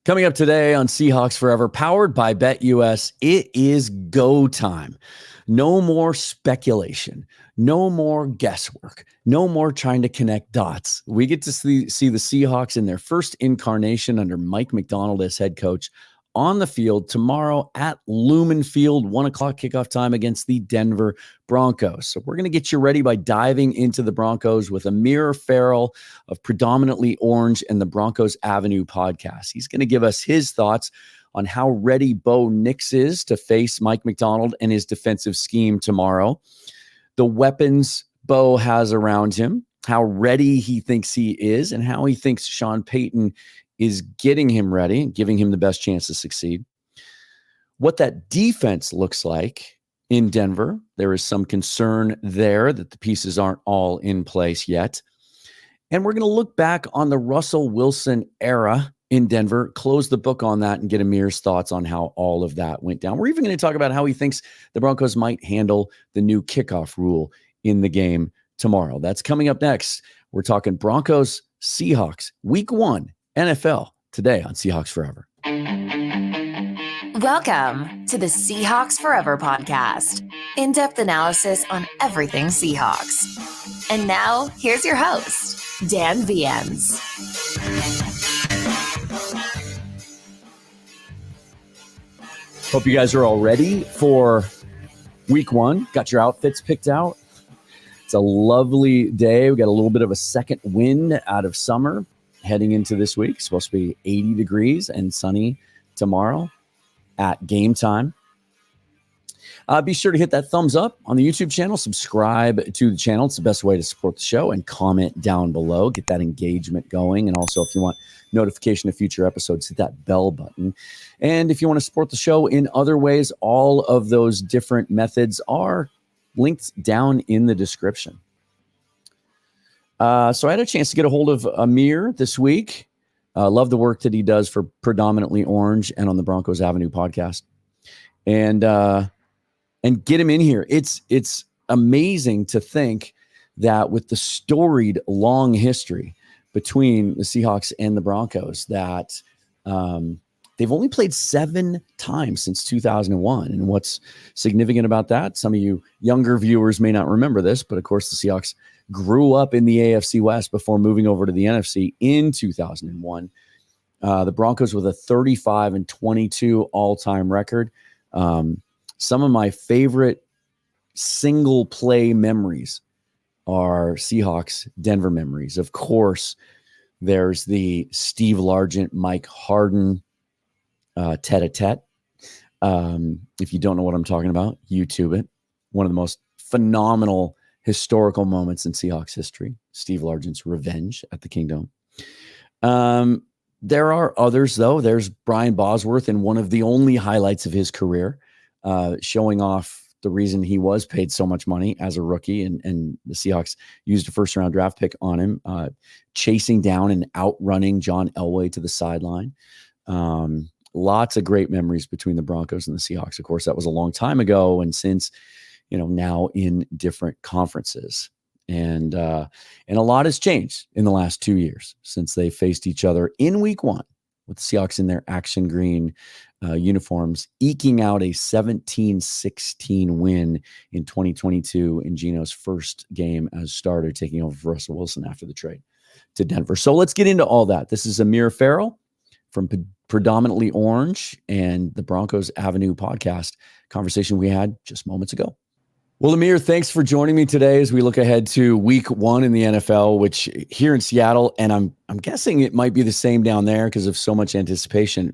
Coming up today on Seahawks Forever, powered by BetUS, it is go time. No more speculation, no more guesswork, no more trying to connect dots. We get to see the Seahawks in their first incarnation under Mike Macdonald as head coach on the field tomorrow at Lumen Field, 1 o'clock kickoff time against the Denver Broncos. So we're going to get you ready by diving into the Broncos with Amir Farrell of Predominantly Orange and the Broncos Avenue podcast. He's going to give us his thoughts on how ready Bo Nix is to face Mike Macdonald and his defensive scheme tomorrow, the weapons Bo has around him, how ready he thinks he is, and how he thinks Sean Payton is getting him ready and giving him the best chance to succeed. What that defense looks like in Denver. There is some concern there that the pieces aren't all in place yet. And we're going to look back on the Russell Wilson era in Denver, close the book on that, and get Amir's thoughts on how all of that went down. We're even going to talk about how he thinks the Broncos might handle the new kickoff rule in the game tomorrow. That's coming up next. We're talking Broncos, Seahawks, Week 1, NFL, today on Seahawks Forever. Welcome to the Seahawks Forever podcast. In-depth analysis on everything Seahawks. And now, here's your host, Dan Viens. Hope you guys are all ready for Week 1. Got your outfits picked out. It's a lovely day. We got a little bit of a second wind out of summer heading into this week. It's supposed to be 80 degrees and sunny tomorrow at game time. Be sure to hit that thumbs up on the YouTube channel. Subscribe to the channel. It's the best way to support the show, and comment down below. Get that engagement going. And also, if you want notification of future episodes, hit that bell button. And if you want to support the show in other ways, all of those different methods are linked down in the description. So I had a chance to get a hold of Amir this week. Love the work that he does for Predominantly Orange and on the Broncos Avenue podcast. And get him in here. It's amazing to think that with the storied long history between the Seahawks and the Broncos, that they've only played 7 times since 2001. And what's significant about that, some of you younger viewers may not remember this, but of course the Seahawks grew up in the AFC West before moving over to the NFC in 2001. The Broncos with a 35-22 all-time record. Some of my favorite single play memories are Seahawks Denver memories. Of course, there's the Steve Largent, Mike Harden tete-a-tete. If you don't know what I'm talking about, YouTube it. One of the most phenomenal historical moments in Seahawks history. Steve Largent's revenge at the Kingdom. There are others, though. There's Brian Bosworth in one of the only highlights of his career, showing off the reason he was paid so much money as a rookie, and the Seahawks used a first-round draft pick on him, chasing down and outrunning John Elway to the sideline. Lots of great memories between the Broncos and the Seahawks. Of course, that was a long time ago, and since, now in different conferences. And a lot has changed in the last 2 years since they faced each other in Week 1, with the Seahawks in their action green uniforms, eking out a 17-16 win in 2022 in Geno's first game as starter, taking over for Russell Wilson after the trade to Denver. So let's get into all that. This is Amir Farrell from Predominantly Orange and the Broncos Avenue podcast, conversation we had just moments ago. Well, Amir, thanks for joining me today as we look ahead to Week 1 in the NFL, which here in Seattle, and I'm guessing it might be the same down there because of so much anticipation,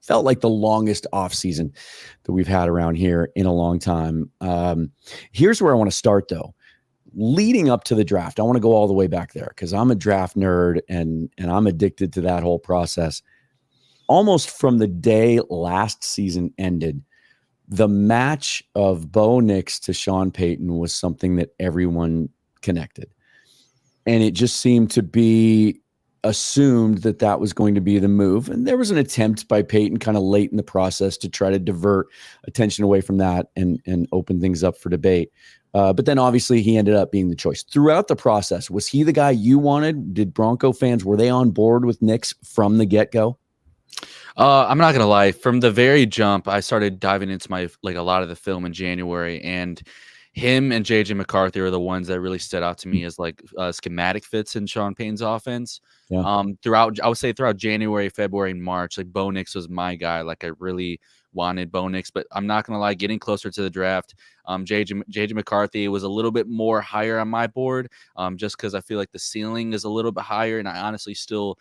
felt like the longest offseason that we've had around here in a long time. Here's where I want to start, though. Leading up to the draft, I want to go all the way back there because I'm a draft nerd and I'm addicted to that whole process. Almost from the day last season ended, the match of Bo Nix to Sean Payton was something that everyone connected. And it just seemed to be assumed that that was going to be the move. And there was an attempt by Payton kind of late in the process to try to divert attention away from that and open things up for debate. But then obviously he ended up being the choice. Throughout the process, was he the guy you wanted? Did Bronco fans, were they on board with Nix from the get-go? I'm not gonna lie. From the very jump, I started diving into a lot of the film in January, and him and JJ McCarthy are the ones that really stood out to me as schematic fits in Sean Payton's offense. Yeah. I would say throughout January, February, and March, like Bo Nix was my guy. Like I really wanted Bo Nix, but I'm not gonna lie. Getting closer to the draft, JJ McCarthy was a little bit more higher on my board, just because I feel like the ceiling is a little bit higher, and I honestly still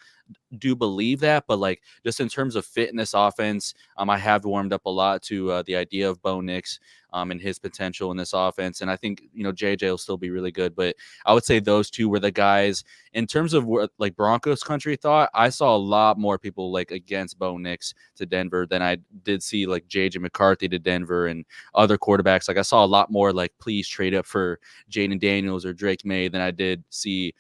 do believe that, but like just in terms of fit in this offense, I have warmed up a lot to the idea of Bo Nix and his potential in this offense. And I think, JJ will still be really good, but I would say those two were the guys. In terms of what like Broncos country thought, I saw a lot more people like against Bo Nix to Denver than I did see like JJ McCarthy to Denver and other quarterbacks. Like I saw a lot more like please trade up for Jaden Daniels or Drake May than I did see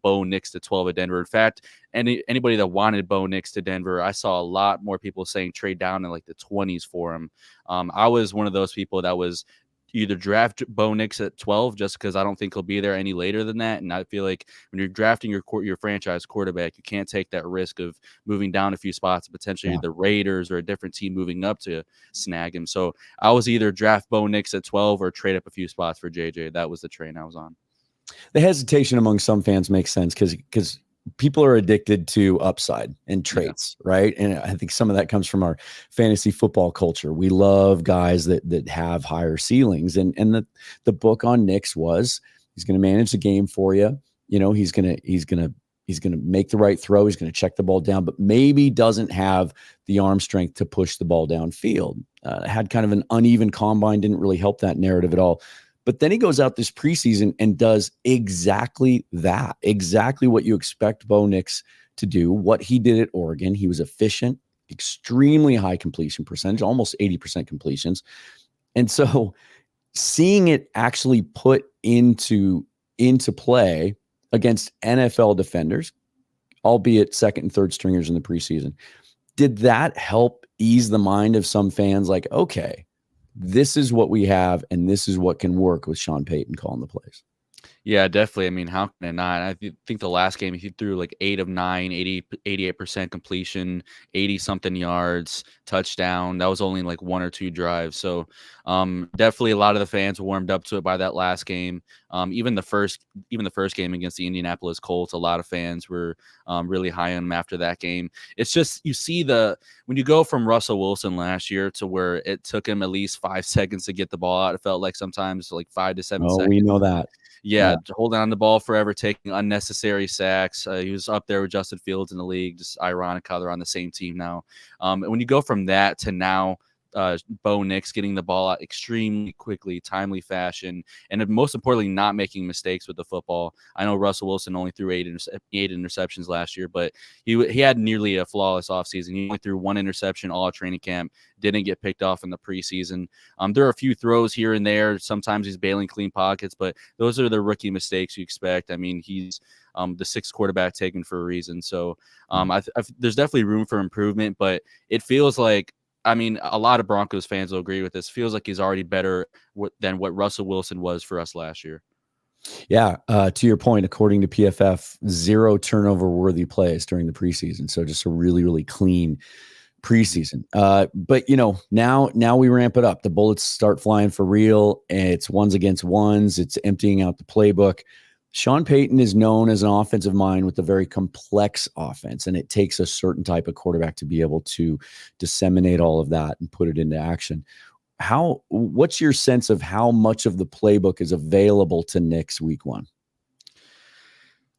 Bo Nix to 12 at Denver. In fact, anybody that wanted Bo Nix to Denver, I saw a lot more people saying trade down in like the 20s for him. I was one of those people that was either draft Bo Nix at 12 just because I don't think he'll be there any later than that. And I feel like when you're drafting your franchise quarterback, you can't take that risk of moving down a few spots, potentially the Raiders or a different team moving up to snag him. So I was either draft Bo Nix at 12 or trade up a few spots for JJ. That was the train I was on. The hesitation among some fans makes sense because people are addicted to upside and traits, right? And I think some of that comes from our fantasy football culture. We love guys that have higher ceilings. And the book on Nix was he's going to manage the game for you. He's going to make the right throw. He's going to check the ball down, but maybe doesn't have the arm strength to push the ball downfield. Had kind of an uneven combine, didn't really help that narrative at all. But then he goes out this preseason and does exactly that, exactly what you expect Bo Nix to do, what he did at Oregon. He was efficient, extremely high completion percentage, almost 80% completions. And so seeing it actually put into play against NFL defenders, albeit second and third stringers in the preseason, did that help ease the mind of some fans like, okay, this is what we have, and this is what can work with Sean Payton calling the plays? Yeah, definitely. I mean, how can it not? I think the last game he threw like 8 of 9, 88% completion, 80-something yards, touchdown. That was only like 1 or 2 drives. So definitely a lot of the fans warmed up to it by that last game. Even the first game against the Indianapolis Colts, a lot of fans were really high on him after that game. It's just you see when you go from Russell Wilson last year to where it took him at least 5 seconds to get the ball out. It felt like sometimes like 5 to 7 seconds. We know that. Yeah, holding on the ball forever, taking unnecessary sacks. He was up there with Justin Fields in the league. Just ironic how they're on the same team now. And when you go from that to now, Bo Nix getting the ball out extremely quickly, timely fashion, and most importantly, not making mistakes with the football. I know Russell Wilson only threw 8 interceptions last year, but he had nearly a flawless offseason. He only threw 1 interception all training camp, didn't get picked off in the preseason. There are a few throws here and there. Sometimes he's bailing clean pockets, but those are the rookie mistakes you expect. I mean, he's the 6th quarterback taken for a reason. So there's definitely room for improvement, but it feels like, I mean, a lot of Broncos fans will agree with this. Feels like he's already better than what Russell Wilson was for us last year. Yeah. To your point, according to PFF, 0 turnover-worthy plays during the preseason. So just a really, really clean preseason. But, now we ramp it up. The bullets start flying for real. It's ones against ones. It's emptying out the playbook. Sean Payton is known as an offensive mind with a very complex offense, and it takes a certain type of quarterback to be able to disseminate all of that and put it into action. What's your sense of how much of the playbook is available to Nix week 1?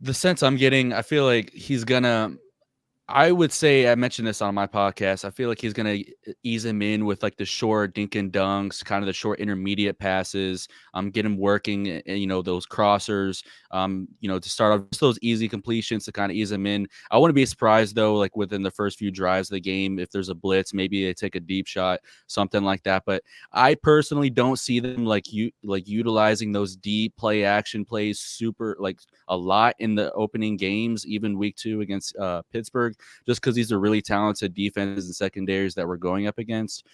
The sense I'm getting, I feel like I would say, I mentioned this on my podcast, I feel like he's going to ease him in with like the short dink and dunks, kind of the short intermediate passes, get him working, those crossers, to start off just those easy completions to kind of ease him in. I wouldn't be surprised though, like within the first few drives of the game, if there's a blitz, maybe they take a deep shot, something like that. But I personally don't see them utilizing those deep play action plays super like a lot in the opening games, even week 2 against Pittsburgh. Pittsburgh, just because these are really talented defenses and secondaries that we're going up against.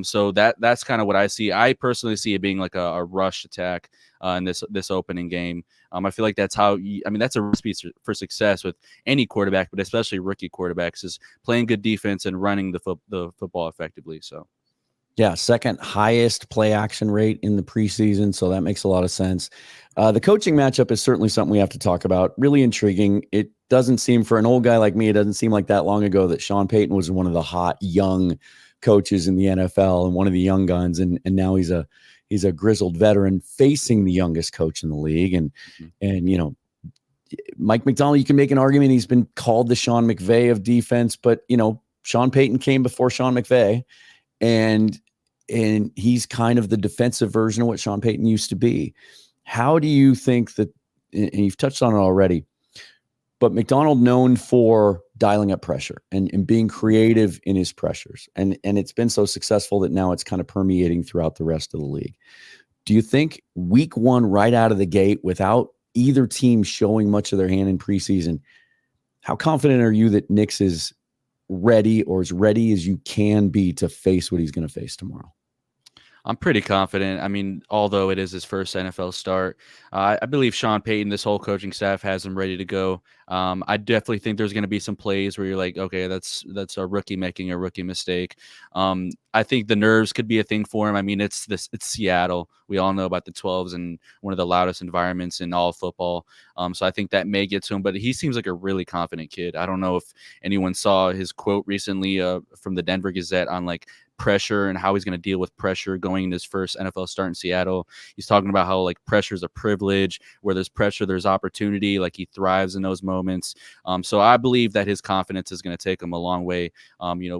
So that's kind of what I see. I personally see it being like a rush attack in this opening game. I feel like that's that's a recipe for success with any quarterback, but especially rookie quarterbacks, is playing good defense and running the football effectively. So. Yeah, second highest play action rate in the preseason, so that makes a lot of sense. The coaching matchup is certainly something we have to talk about. Really intriguing. It doesn't seem, for an old guy like me, it doesn't seem like that long ago that Sean Payton was one of the hot young coaches in the NFL and one of the young guns, and now he's a grizzled veteran facing the youngest coach in the league. And Mike Macdonald, you can make an argument he's been called the Sean McVay of defense, but Sean Payton came before Sean McVay, and he's kind of the defensive version of what Sean Payton used to be. How do you think that, and you've touched on it already, but Macdonald known for dialing up pressure and being creative in his pressures. And it's been so successful that now it's kind of permeating throughout the rest of the league. Do you think week one, right out of the gate, without either team showing much of their hand in preseason, how confident are you that Nix is ready, or as ready as you can be, to face what he's going to face tomorrow? I'm pretty confident. I mean, although it is his first NFL start, I believe Sean Payton, this whole coaching staff, has him ready to go. I definitely think there's going to be some plays where you're like, okay, that's a rookie making a rookie mistake. I think the nerves could be a thing for him. I mean, it's Seattle. We all know about the 12s and one of the loudest environments in all of football. So I think that may get to him, but he seems like a really confident kid. I don't know if anyone saw his quote recently from the Denver Gazette on like pressure and how he's going to deal with pressure going into his first NFL start in Seattle. He's talking about how like pressure is a privilege. Where there's pressure, there's opportunity. Like, he thrives in those moments. So I believe that his confidence is going to take him a long way,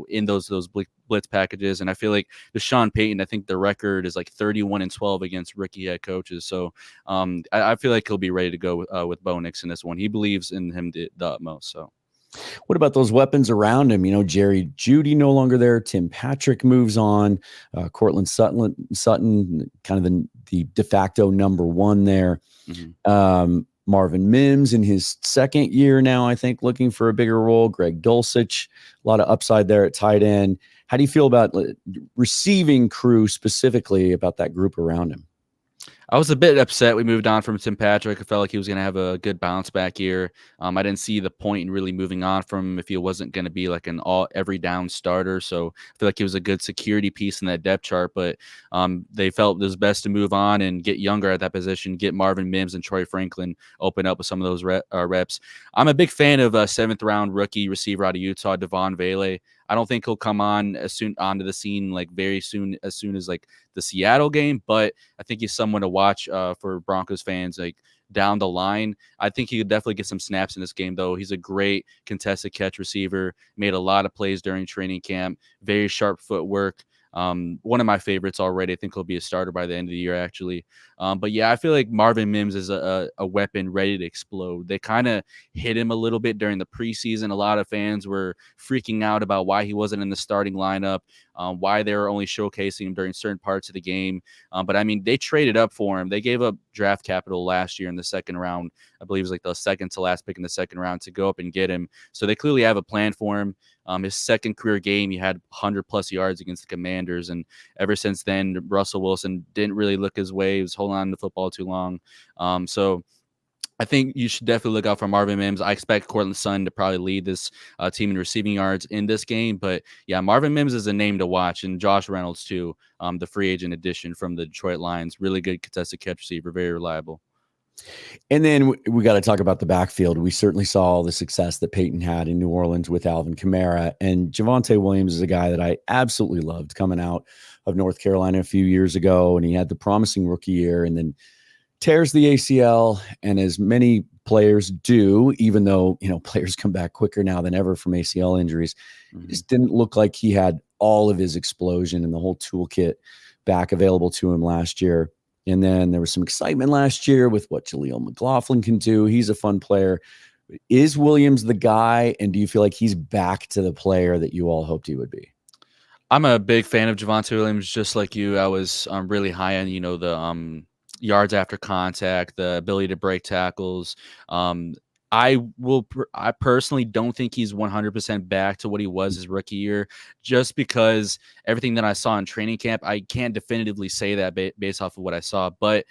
in those blitz packages. And I feel like the Sean Payton, I think the record is like 31-12 against rookie head coaches. So I feel like he'll be ready to go with Bo Nix in this one. He believes in him the utmost. So. What about those weapons around him? Jerry Jeudy no longer there. Tim Patrick moves on. Cortland Sutton, kind of the de facto number one there. Mm-hmm. Marvin Mims in his second year now, I think, looking for a bigger role. Greg Dulcich, a lot of upside there at tight end. How do you feel about receiving crew specifically, about that group around him? I was a bit upset we moved on from Tim Patrick. I felt like he was going to have a good bounce back year. I didn't see the point in really moving on from him if he wasn't going to be like an every down starter. So I feel like he was a good security piece in that depth chart, but they felt it was best to move on and get younger at that position, get Marvin Mims and Troy Franklin open up with some of those reps. I'm a big fan of a 7th round rookie receiver out of Utah, Devon Vele. I don't think he'll come on onto the scene like very soon, as soon as like the Seattle game, but I think he's someone to watch for Broncos fans like down the line. I think he could definitely get some snaps in this game, though. He's a great contested catch receiver, made a lot of plays during training camp, very sharp footwork. One of my favorites already. I think he'll be a starter by the end of the year, actually. But yeah, I feel like Marvin Mims is a weapon ready to explode. They kind of hit him a little bit during the preseason. A lot of fans were freaking out about why he wasn't in the starting lineup, why they were only showcasing him during certain parts of the game. But I mean, they traded up for him. They gave up draft capital last year in the second round. I believe it was like the second to last pick in the second round to go up and get him. So they clearly have a plan for him. His second career game, he had 100+ yards against the Commanders. And ever since then, Russell Wilson didn't really look his way. He was holding on to the football too long. So I think you should definitely look out for Marvin Mims. I expect Cortland Sutton to probably lead this team in receiving yards in this game. But yeah, Marvin Mims is a name to watch. And Josh Reynolds, too, the free agent addition from the Detroit Lions. Really good contested catch receiver, very reliable. And then we got to talk about the backfield. We certainly saw the success that Payton had in New Orleans with Alvin Kamara. And Javonte Williams is a guy that I absolutely loved coming out of North Carolina a few years ago. And he had the promising rookie year and then tears the ACL. And as many players do, even though, players come back quicker now than ever from ACL injuries, it just didn't look like he had all of his explosion and the whole toolkit back available to him last year. And then there was some excitement last year with what Jaleel McLaughlin can do. He's a fun player. Is Williams the guy? And do you feel like he's back to the player that you all hoped he would be? I'm a big fan of Javonte Williams, just like you. I was really high on, the yards after contact, the ability to break tackles. I personally don't think he's 100% back to what he was his rookie year, just because everything that I saw in training camp, I can't definitively say that based off of what I saw, but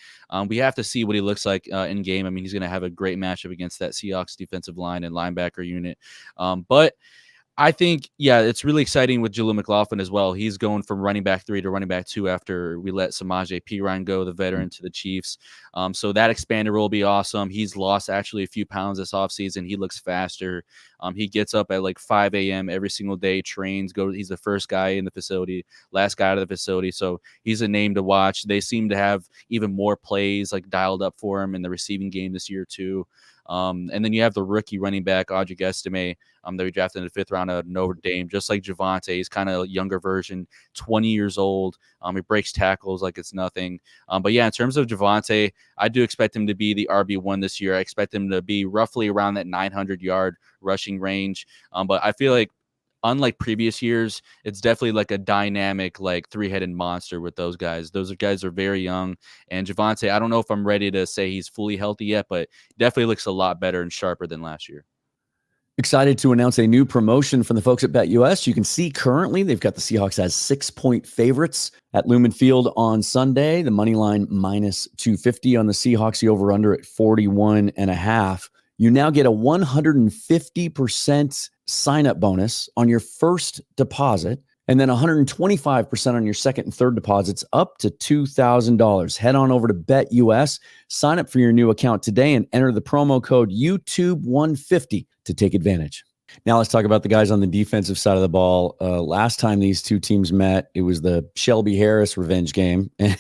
we have to see what he looks like in game. I mean, he's going to have a great matchup against that Seahawks defensive line and linebacker unit. But I think, yeah, it's really exciting with Jaleel McLaughlin as well. He's going from running back 3 to running back 2 after we let Samaje Perine go, the veteran, to the Chiefs. So that expanded role will be awesome. He's lost actually a few pounds this offseason. He looks faster. He gets up at like 5 a.m. every single day, trains, he's the first guy in the facility, last guy out of the facility. So he's a name to watch. They seem to have even more plays like dialed up for him in the receiving game this year too. And then you have the rookie running back, Audric Estime, that we drafted in the 5th round of Notre Dame, just like Javonte. He's kind of a younger version, 20 years old. He breaks tackles like it's nothing. But yeah, in terms of Javonte, I do expect him to be the RB1 this year. I expect him to be roughly around that 900-yard rushing range. But I feel like, unlike previous years, it's definitely like a dynamic, like 3-headed monster with those guys. Those guys are very young. And Javonte, I don't know if I'm ready to say he's fully healthy yet, but definitely looks a lot better and sharper than last year. Excited to announce a new promotion from the folks at BetUS. You can see currently they've got the Seahawks as 6-point favorites at Lumen Field on Sunday. The money line minus 250 on the Seahawks, the over-under at 41.5. You now get a 150% sign-up bonus on your first deposit, and then 125% on your second and third deposits up to $2,000. Head on over to BetUS, sign up for your new account today, and enter the promo code YouTube150 to take advantage. Now let's talk about the guys on the defensive side of the ball. Last time these two teams met, it was the Shelby Harris revenge game. And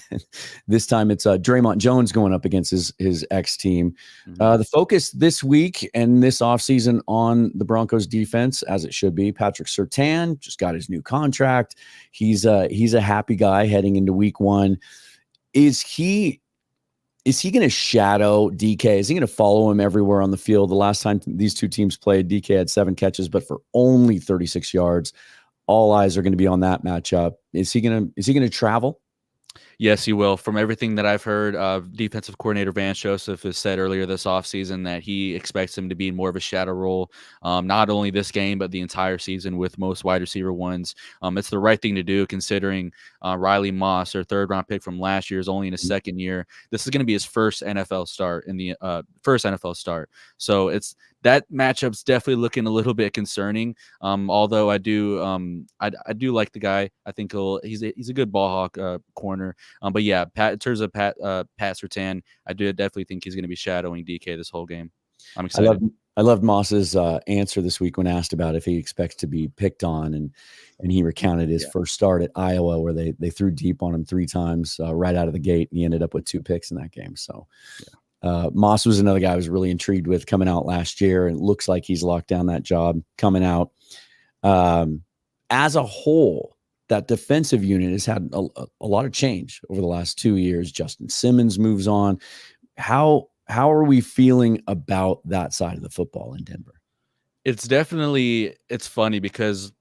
this time it's Draymond Jones going up against his ex-team. The focus this week and this offseason on the Broncos defense, as it should be. Patrick Surtain just got his new contract. He's a happy guy heading into week 1. Is he going to shadow DK? Is he going to follow him everywhere on the field? The last time these two teams played, DK had 7 catches, but for only 36 yards. All eyes are going to be on that matchup. Is he going to travel? Yes, he will. From everything that I've heard, defensive coordinator Vance Joseph has said earlier this offseason that he expects him to be in more of a shadow role, not only this game, but the entire season with most wide receiver ones. It's the right thing to do considering Riley Moss, their 3rd-round pick from last year, is only in his 2nd year. This is going to be his first NFL start So that matchup's definitely looking a little bit concerning. Although I do like the guy. I think he's a good ball hawk corner. But yeah, in terms of Pat Surtain, I do definitely think he's going to be shadowing DK this whole game. I'm excited. I loved Moss's answer this week when asked about if he expects to be picked on, and he recounted his first start at Iowa where they threw deep on him 3 times right out of the gate, and he ended up with 2 picks in that game. So Moss was another guy I was really intrigued with coming out last year, and it looks like he's locked down that job coming out. As a whole, that defensive unit has had a lot of change over the last 2 years. Justin Simmons moves on. How are we feeling about that side of the football in Denver? It's funny because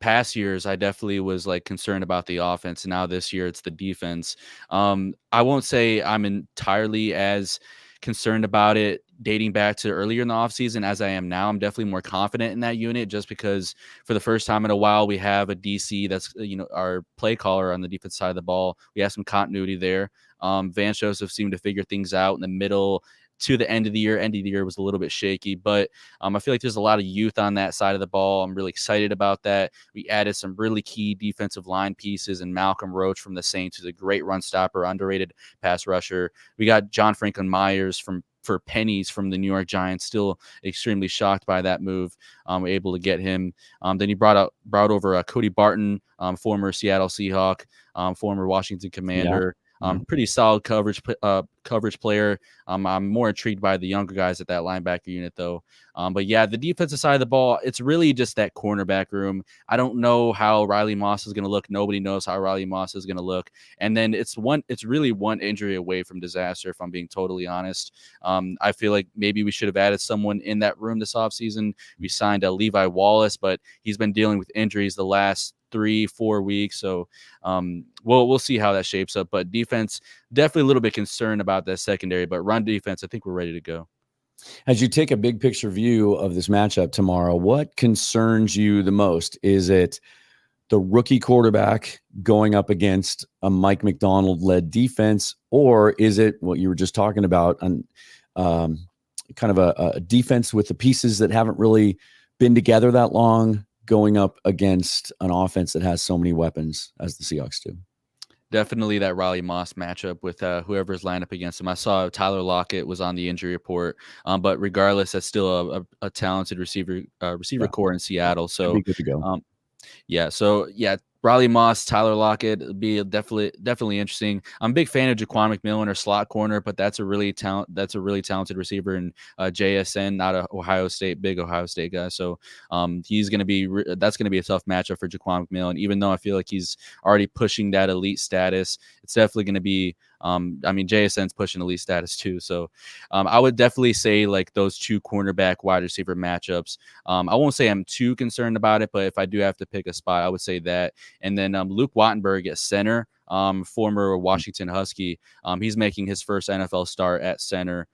past years I definitely was like concerned about the offense, and now this year it's the defense. I won't say I'm entirely as concerned about it dating back to earlier in the offseason as I am now. I'm definitely more confident in that unit just because for the first time in a while we have a DC that's our play caller on the defense side of the ball. We have some continuity there. Vance Joseph seemed to figure things out in the middle to the end of the year. End of the year was a little bit shaky, but I feel like there's a lot of youth on that side of the ball. I'm really excited about that. We added some really key defensive line pieces, and Malcolm Roach from the Saints, who's a great run stopper, underrated pass rusher. We got John Franklin Myers for pennies from the New York Giants. Still extremely shocked by that move. We're able to get him. Then he brought over Cody Barton, former Seattle Seahawk, former Washington Commander. Pretty solid coverage player. I'm more intrigued by the younger guys at that linebacker unit, though. But yeah, the defensive side of the ball, it's really just that cornerback room. I don't know how Riley Moss is going to look. Nobody knows how Riley Moss is going to look. And then it's really one injury away from disaster, if I'm being totally honest. I feel like maybe we should have added someone in that room this offseason. We signed Levi Wallace, but he's been dealing with injuries the last 3-4 weeks. So we'll see how that shapes up. But defense, definitely a little bit concerned about that secondary. But run defense, I think we're ready to go. As you take a big picture view of this matchup tomorrow, what concerns you the most? Is it the rookie quarterback going up against a Mike Macdonald-led defense, or is it what you were just talking about, kind of a defense with the pieces that haven't really been together that long, going up against an offense that has so many weapons as the Seahawks do? Definitely that Riley Moss matchup with whoever's lined up against him. I saw Tyler Lockett was on the injury report, but regardless, that's still a talented receiver core in Seattle. Should So be good to go. Yeah, Riley Moss, Tyler Lockett would be definitely interesting. I'm a big fan of Jaquan McMillan, or slot corner, but that's a really talented receiver in JSN, not a big Ohio State guy. So he's going to be that's going to be a tough matchup for Jaquan McMillan. Even though I feel like he's already pushing that elite status, it's definitely going to be. JSN's pushing elite status too. So I would definitely say like those two cornerback wide receiver matchups. I won't say I'm too concerned about it, but if I do have to pick a spot, I would say that. And then Luke Wattenberg at center, former Washington Husky. He's making his first NFL start at center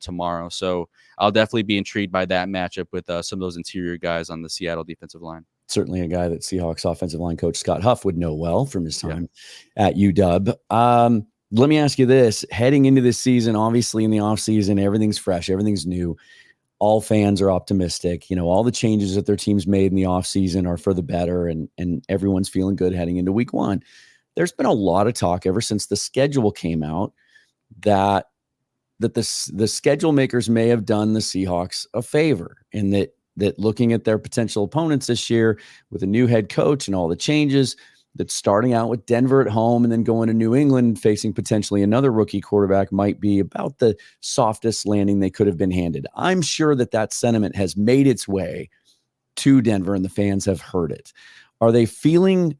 tomorrow. So I'll definitely be intrigued by that matchup with some of those interior guys on the Seattle defensive line. Certainly a guy that Seahawks offensive line coach Scott Huff would know well from his time at UW. Let me ask you this. Heading into this season, obviously in the offseason, everything's fresh, everything's new. All fans are optimistic. All the changes that their teams made in the offseason are for the better, and everyone's feeling good heading into week one. There's been a lot of talk ever since the schedule came out that the schedule makers may have done the Seahawks a favor, in that looking at their potential opponents this year with a new head coach and all the changes, that starting out with Denver at home and then going to New England facing potentially another rookie quarterback might be about the softest landing they could have been handed. I'm sure that sentiment has made its way to Denver and the fans have heard it. Are they feeling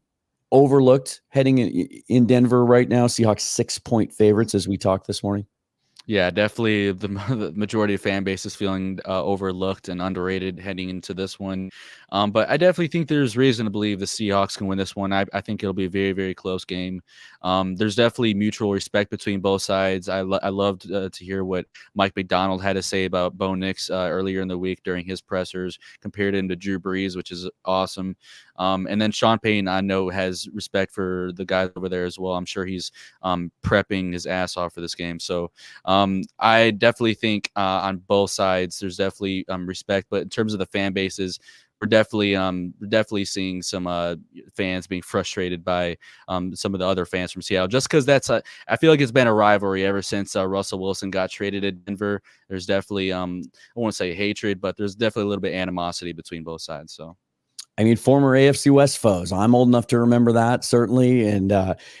overlooked heading in Denver right now? Seahawks 6-point favorites as we talked this morning. Yeah, definitely the majority of fan base is feeling overlooked and underrated heading into this one. But I definitely think there's reason to believe the Seahawks can win this one. I think it'll be a very, very close game. There's definitely mutual respect between both sides. I loved to hear what Mike Macdonald had to say about Bo Nix earlier in the week during his pressers, compared him to Drew Brees, which is awesome. And then Sean Payton, I know, has respect for the guys over there as well. I'm sure he's prepping his ass off for this game. So I definitely think on both sides there's definitely respect, but in terms of the fan bases, we're definitely seeing some fans being frustrated by some of the other fans from Seattle, just because I feel like it's been a rivalry ever since Russell Wilson got traded to Denver. There's definitely I won't say hatred, but there's definitely a little bit of animosity between both sides. So former AFC West foes. I'm old enough to remember that, certainly. And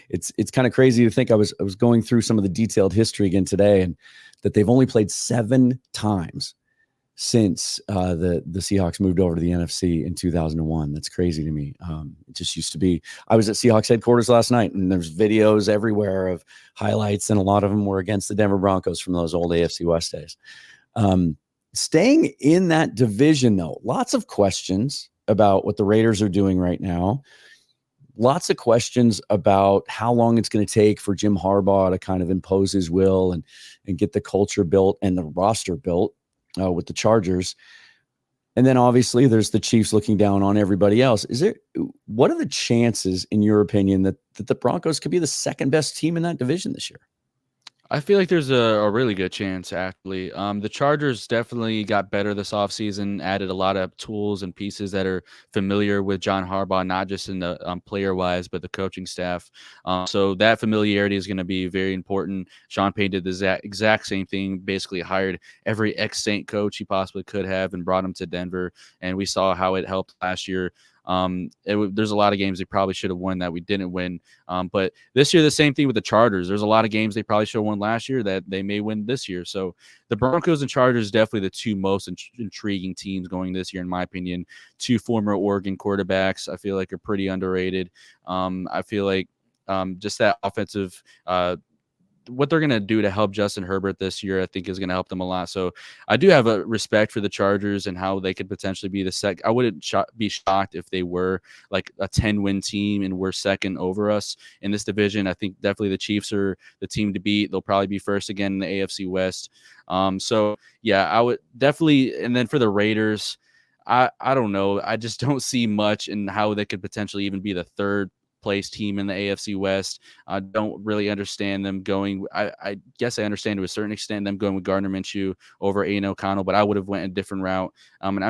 it's kind of crazy to think. I was going through some of the detailed history again today, and that they've only played 7 times since the Seahawks moved over to the NFC in 2001. That's crazy to me. It just used to be. I was at Seahawks headquarters last night, and there's videos everywhere of highlights, and a lot of them were against the Denver Broncos from those old AFC West days. Staying in that division, though, lots of questions about what the Raiders are doing right now. Lots of questions about how long it's going to take for Jim Harbaugh to kind of impose his will and get the culture built and the roster built with the Chargers. And then obviously there's the Chiefs looking down on everybody else. What are the chances, in your opinion, that the Broncos could be the second best team in that division this year? I feel like there's a really good chance, actually. The Chargers definitely got better this offseason, added a lot of tools and pieces that are familiar with John Harbaugh, not just in the player-wise, but the coaching staff. So that familiarity is going to be very important. Sean Payton did the exact same thing, basically hired every ex-Saint coach he possibly could have and brought him to Denver, and we saw how it helped last year. There's a lot of games they probably should have won that we didn't win. But this year, the same thing with the Chargers. There's a lot of games they probably should have won last year that they may win this year. So the Broncos and Chargers definitely the two most intriguing teams going this year, in my opinion. 2 former Oregon quarterbacks, I feel like, are pretty underrated. I feel like just that offensive what they're going to do to help Justin Herbert this year, I think is going to help them a lot. So I do have a respect for the Chargers and how they could potentially be I wouldn't be shocked if they were like a 10-win team and we're second over us in this division. I think definitely the Chiefs are the team to beat. They'll probably be first again in the AFC West. So yeah, I would definitely. And then for the Raiders, I don't know. I just don't see much in how they could potentially even be the third place team in the AFC West. I don't really understand them going. I guess I understand to a certain extent them going with Gardner Minshew over Aiden O'Connell, but I would have went a different route. And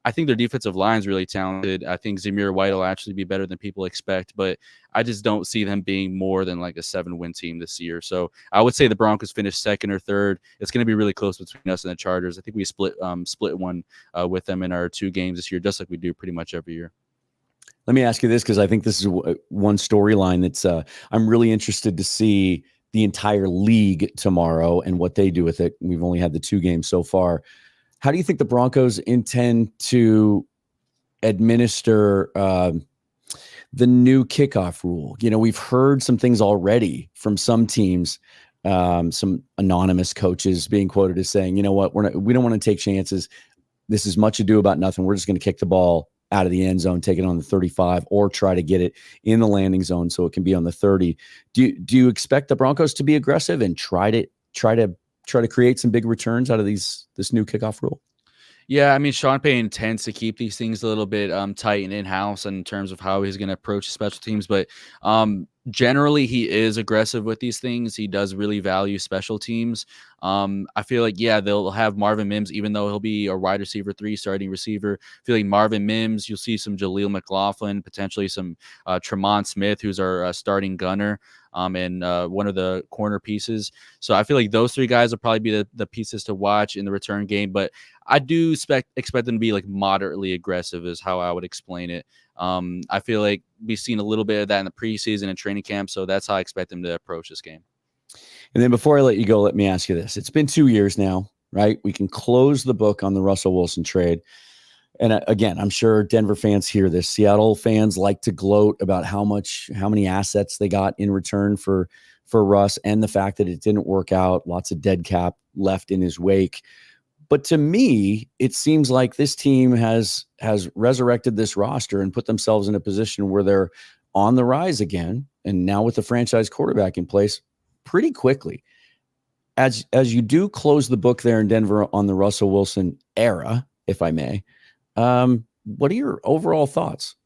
I think their defensive line is really talented. I think Zamir White will actually be better than people expect, but I just don't see them being more than like a 7-win team this year. So I would say the Broncos finish second or third. It's going to be really close between us and the Chargers. I think we split one with them in our 2 games this year, just like we do pretty much every year. Let me ask you this, because I think this is one storyline that's I'm really interested to see the entire league tomorrow and what they do with it. We've only had the 2 games so far. How do you think the Broncos intend to administer the new kickoff rule? You know, we've heard some things already from some teams, some anonymous coaches being quoted as saying, you know what, we don't want to take chances. This is much ado about nothing. We're just going to kick the ball out of the end zone, take it on the 35, or try to get it in the landing zone so it can be on the 30. Do you expect the Broncos to be aggressive and try to create some big returns out of this new kickoff rule? Yeah, I mean, Sean Payton tends to keep these things a little bit tight and in-house in terms of how he's going to approach special teams. But generally, he is aggressive with these things. He does really value special teams. I feel like, yeah, they'll have Marvin Mims, even though he'll be a wide receiver 3 starting receiver. I feel like Marvin Mims, you'll see some Jaleel McLaughlin, potentially some Tremont Smith, who's our starting gunner. And one of the corner pieces. So I feel like those 3 guys will probably be the pieces to watch in the return game. But I do expect them to be like moderately aggressive is how I would explain it. I feel like we've seen a little bit of that in the preseason and training camp. So that's how I expect them to approach this game. And then before I let you go, let me ask you this. It's been 2 years now, right? We can close the book on the Russell Wilson trade. And again, I'm sure Denver fans hear this. Seattle fans like to gloat about how many assets they got in return for Russ, and the fact that it didn't work out. Lots of dead cap left in his wake. But to me, it seems like this team has resurrected this roster and put themselves in a position where they're on the rise again. And now with the franchise quarterback in place pretty quickly. As you do close the book there in Denver on the Russell Wilson era, if I may, what are your overall thoughts?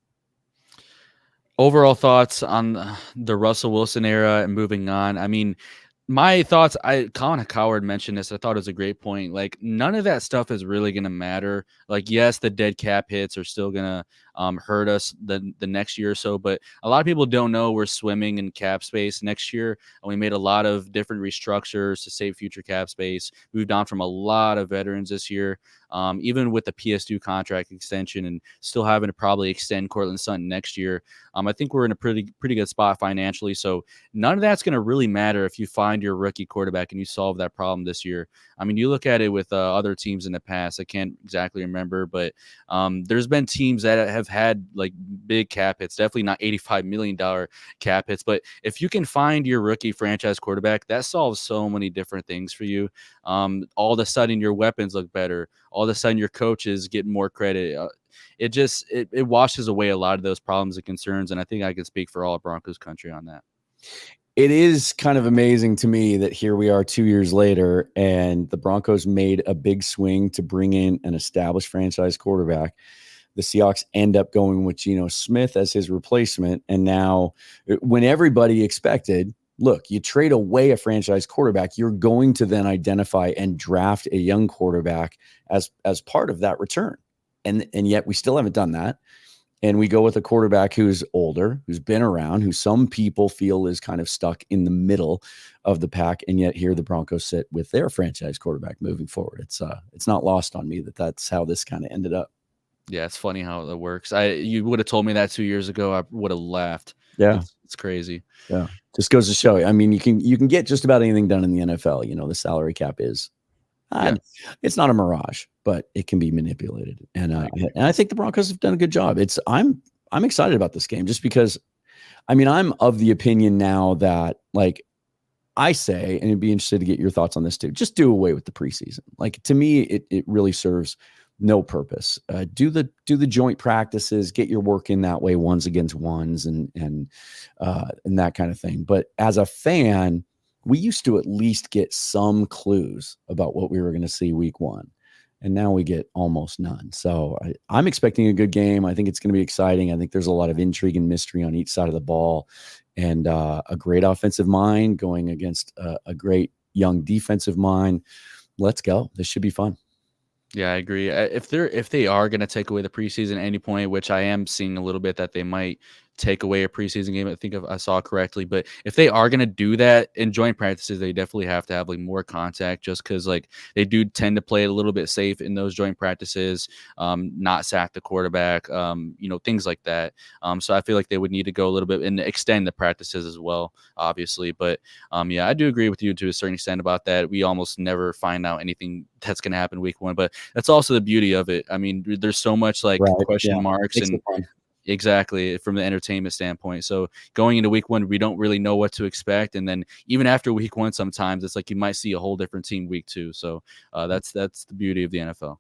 Overall thoughts on the Russell Wilson era and moving on. I mean, my thoughts, Colin Cowherd mentioned this. I thought it was a great point. Like, none of that stuff is really going to matter. Like, yes, the dead cap hits are still going to hurt us the next year or so, but a lot of people don't know we're swimming in cap space next year. And we made a lot of different restructures to save future cap space. Moved on from a lot of veterans this year, even with the PS2 contract extension and still having to probably extend Cortland Sutton next year. I think we're in a pretty good spot financially. So none of that's going to really matter if you find your rookie quarterback and you solve that problem this year. I mean, you look at it with other teams in the past. I can't exactly remember, but there's been teams that have had like big cap hits, definitely not $85 million cap hits. But if you can find your rookie franchise quarterback, that solves so many different things for you. All of a sudden your weapons look better. All of a sudden your coaches get more credit. It washes away a lot of those problems and concerns. And I think I can speak for all of Broncos country on that. It is kind of amazing to me that here we are 2 years later and the Broncos made a big swing to bring in an established franchise quarterback. The Seahawks end up going with Geno Smith as his replacement. And now when everybody expected, look, you trade away a franchise quarterback, you're going to then identify and draft a young quarterback as part of that return. And yet we still haven't done that. And we go with a quarterback who's older, who's been around, who some people feel is kind of stuck in the middle of the pack. And yet here the Broncos sit with their franchise quarterback moving forward. It's not lost on me that that's how this kind of ended up. Yeah, it's funny how that works. You would have told me that 2 years ago, I would have laughed. Yeah, it's crazy. Yeah, just goes to show you. I mean, you can get just about anything done in the NFL. You know, the salary cap is. It's not a mirage, but it can be manipulated, and I think the Broncos have done a good job. I'm excited about this game just because, I mean, I'm of the opinion now that like I say, and it'd be interested to get your thoughts on this too, just do away with the preseason. Like, to me, it really serves no purpose. Do the joint practices, get your work in that way, ones against ones, and that kind of thing. But as a fan, we used to at least get some clues about what we were going to see week one. And now we get almost none. So I'm expecting a good game. I think it's going to be exciting. I think there's a lot of intrigue and mystery on each side of the ball, and a great offensive mind going against a great young defensive mind. Let's go. This should be fun. Yeah, I agree. If they are going to take away the preseason at any point, which I am seeing a little bit that they might take away a preseason game, I think if I saw correctly, but if they are going to do that in joint practices, they definitely have to have like more contact, just because like they do tend to play it a little bit safe in those joint practices, not sack the quarterback, things like that. So I feel like they would need to go a little bit and extend the practices as well, obviously. But yeah, I do agree with you to a certain extent about that. We almost never find out anything that's going to happen week one, but that's also the beauty of it. I mean, there's so much like question marks and exactly from the entertainment standpoint. So going into week one, we don't really know what to expect. And then even after week one, sometimes it's like you might see a whole different team week two. So that's the beauty of the NFL.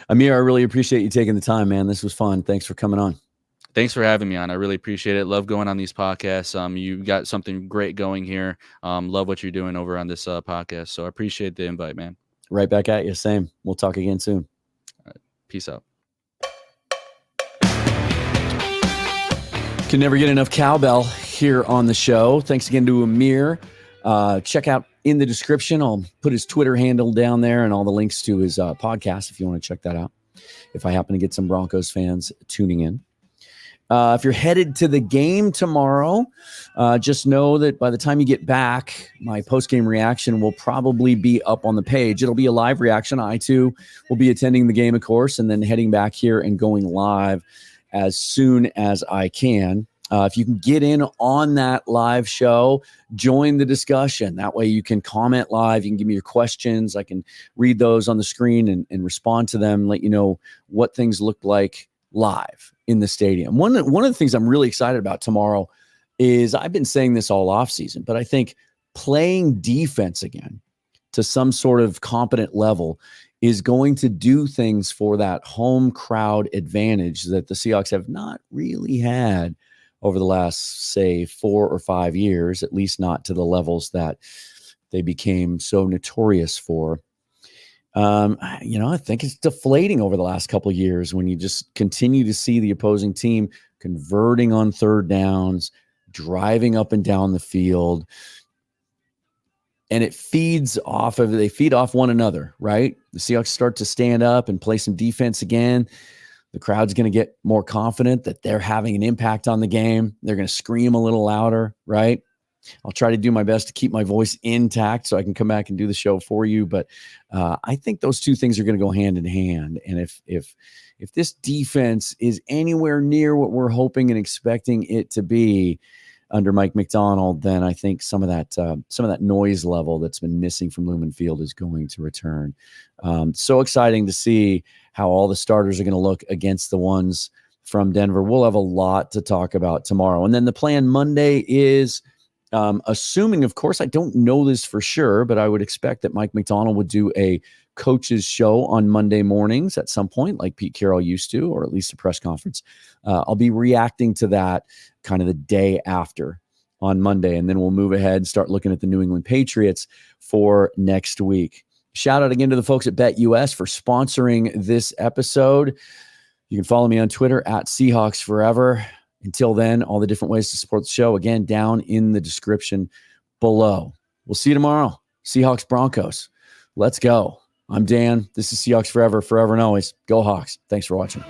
Amir, I really appreciate you taking the time, man. This was fun. Thanks for coming on. Thanks for having me on. I really appreciate it. Love going on these podcasts. You got something great going here. Love what you're doing over on this podcast. So I appreciate the invite, man. Right back at you. Same. We'll talk again soon. All right. Peace out. Can never get enough cowbell here on the show. Thanks again to Amir. Check out in the description. I'll put his Twitter handle down there and all the links to his podcast if you want to check that out. If I happen to get some Broncos fans tuning in. If you're headed to the game tomorrow, just know that by the time you get back, my post-game reaction will probably be up on the page. It'll be a live reaction. I, too, will be attending the game, of course, and then heading back here and going live as soon as I can. If you can get in on that live show, join the discussion. That way you can comment live. You can give me your questions. I can read those on the screen and respond to them, let you know what things look like live in the stadium. One of the things I'm really excited about tomorrow is, I've been saying this all offseason, but I think playing defense again to some sort of competent level is going to do things for that home crowd advantage that the Seahawks have not really had over the last, say, 4 or 5 years, at least not to the levels that they became so notorious for. I think it's deflating over the last couple of years when you just continue to see the opposing team converting on third downs, driving up and down the field. And they feed off one another, right? The Seahawks start to stand up and play some defense again. The crowd's going to get more confident that they're having an impact on the game. They're going to scream a little louder, right? I'll try to do my best to keep my voice intact so I can come back and do the show for you. But I think those two things are going to go hand in hand. And if this defense is anywhere near what we're hoping and expecting it to be under Mike Macdonald, then I think some of that noise level that's been missing from Lumen Field is going to return. So exciting to see how all the starters are going to look against the ones from Denver. We'll have a lot to talk about tomorrow. And then the plan Monday is, assuming, of course, I don't know this for sure, but I would expect that Mike Macdonald would do a coach's show on Monday mornings at some point, like Pete Carroll used to, or at least a press conference. I'll be reacting to that kind of the day after on Monday, and then we'll move ahead and start looking at the New England Patriots for next week. Shout out again to the folks at BetUS for sponsoring this episode. You can follow me on Twitter at Seahawks Forever. Until then, all the different ways to support the show, again, down in the description below. We'll see you tomorrow. Seahawks Broncos. Let's go. I'm Dan. This is Seahawks Forever, forever and always. Go Hawks. Thanks for watching.